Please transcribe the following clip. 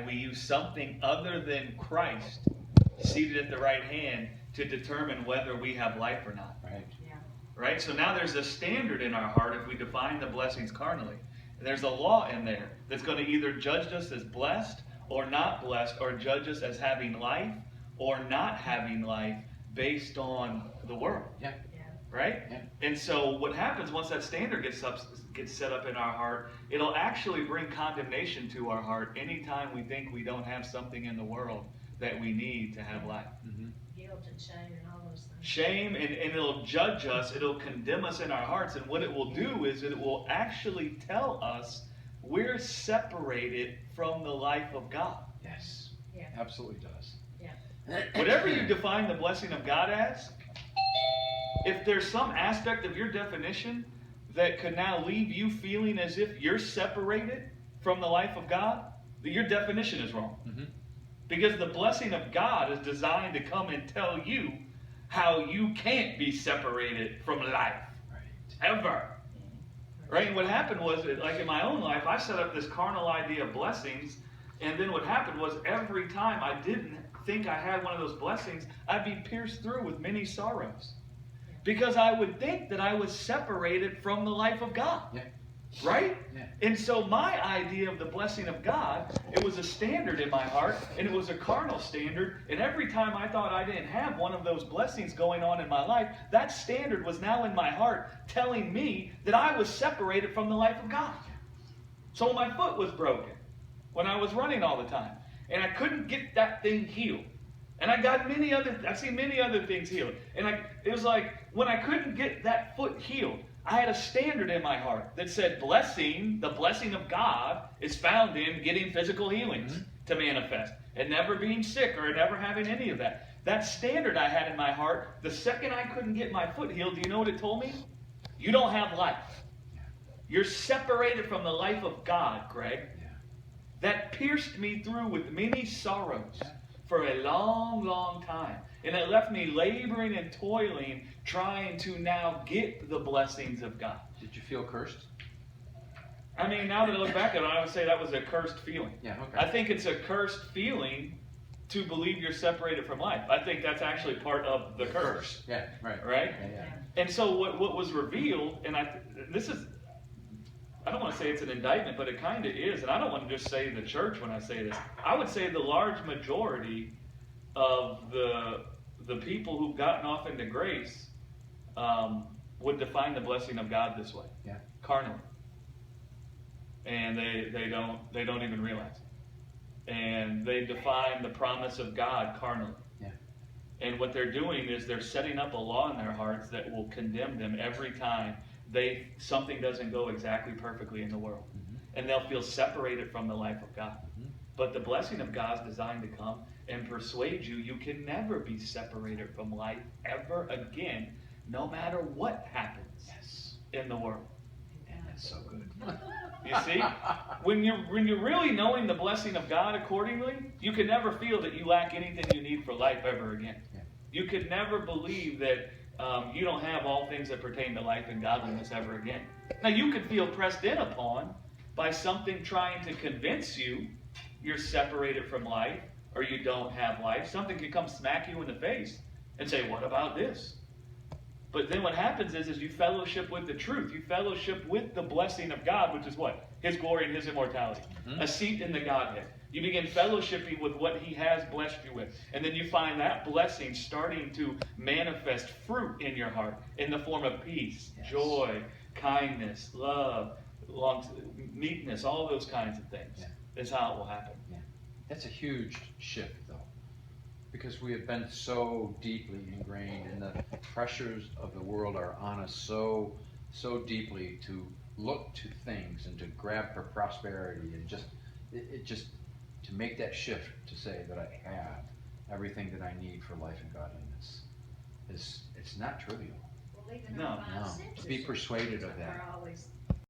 we use something other than Christ seated at the right hand to determine whether we have life or not. Right. Yeah. Right? So now there's a standard in our heart if we define the blessings carnally. There's a law in there that's going to either judge us as blessed or not blessed, or judge us as having life or not having life based on the world. Yeah. Yeah. Right? Yeah. And so what happens once that standard gets set up in our heart, it'll actually bring condemnation to our heart anytime we think we don't have something in the world that we need to have life. Mm-hmm. Guilt and shame and all those things. Shame, and it'll judge us, it'll condemn us in our hearts, and what it will do is it will actually tell us we're separated from the life of God. Yes. Yeah. Absolutely does. Yeah. Whatever you define the blessing of God as, if there's some aspect of your definition that could now leave you feeling as if you're separated from the life of God, your definition is wrong. Mm-hmm. Because the blessing of God is designed to come and tell you how you can't be separated from life. Right. Ever. Right? And what happened was, like in my own life, I set up this carnal idea of blessings, and then what happened was every time I didn't think I had one of those blessings, I'd be pierced through with many sorrows. Because I would think that I was separated from the life of God. Yeah. Right? Yeah. And so my idea of the blessing of God, it was a standard in my heart, and it was a carnal standard, and every time I thought I didn't have one of those blessings going on in my life, that standard was now in my heart telling me that I was separated from the life of God. So my foot was broken when I was running all the time, and I couldn't get that thing healed. And I've seen many other things healed. And it was like, when I couldn't get that foot healed, I had a standard in my heart that said the blessing of God is found in getting physical healings to manifest, and never being sick or never having any of that. That standard I had in my heart, the second I couldn't get my foot healed, do you know what it told me? You don't have life. You're separated from the life of God, Greg. Yeah. That pierced me through with many sorrows for a long, long time. And it left me laboring and toiling, trying to now get the blessings of God. Did you feel cursed? I mean, now that I look back at it, I would say that was a cursed feeling. Yeah, okay. I think it's a cursed feeling to believe you're separated from life. I think that's actually part of the curse. Yeah, right. Right? Yeah, yeah. And so what was revealed, and I don't want to say it's an indictment, but it kind of is. And I don't want to just say the church when I say this. I would say the large majority of the people who've gotten off into grace would define the blessing of God this way. Yeah. Carnally. And they don't even realize it. And they define the promise of God carnally. Yeah. And what they're doing is they're setting up a law in their hearts that will condemn them every time something doesn't go exactly perfectly in the world. Mm-hmm. And they'll feel separated from the life of God. Mm-hmm. But the blessing of God is designed to come and persuade you can never be separated from life ever again, no matter what happens in the world. And that's so good. You see? When you're really knowing the blessing of God accordingly, you can never feel that you lack anything you need for life ever again. Yeah. You could never believe that you don't have all things that pertain to life and godliness ever again. Now, you could feel pressed in upon by something trying to convince you you're separated from life or you don't have life. Something could come smack you in the face and say, what about this? But then what happens is you fellowship with the truth. You fellowship with the blessing of God, which is what? His glory and His immortality. Mm-hmm. A seat in the Godhead. You begin fellowshipping with what He has blessed you with. And then you find that blessing starting to manifest fruit in your heart in the form of peace, joy, kindness, love, meekness, all those kinds of things. Yeah. Is how it will happen. Yeah. That's a huge shift, though. Because we have been so deeply ingrained, and the pressures of the world are on us so deeply to look to things and to grab for prosperity, and just to make that shift to say that I have everything that I need for life and godliness it's not trivial. Well, even No. our five senses To be persuaded of that. are always